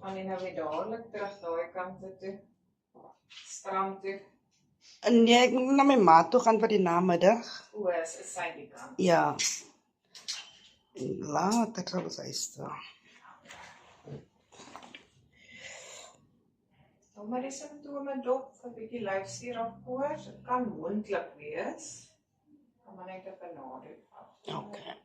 Gaan jy nou weer dadelik terug daai kante toe? Strand toe? Nee, ek moet na my ma toe gaan vir die namiddag. O, is sy die kant? Ja. En later sal ons huis toe. Nou maar die simptome dop, 'n bietjie lyfstuur of koors, dit kan moontlik wees. Kan maar net 'n benadering af. Okay.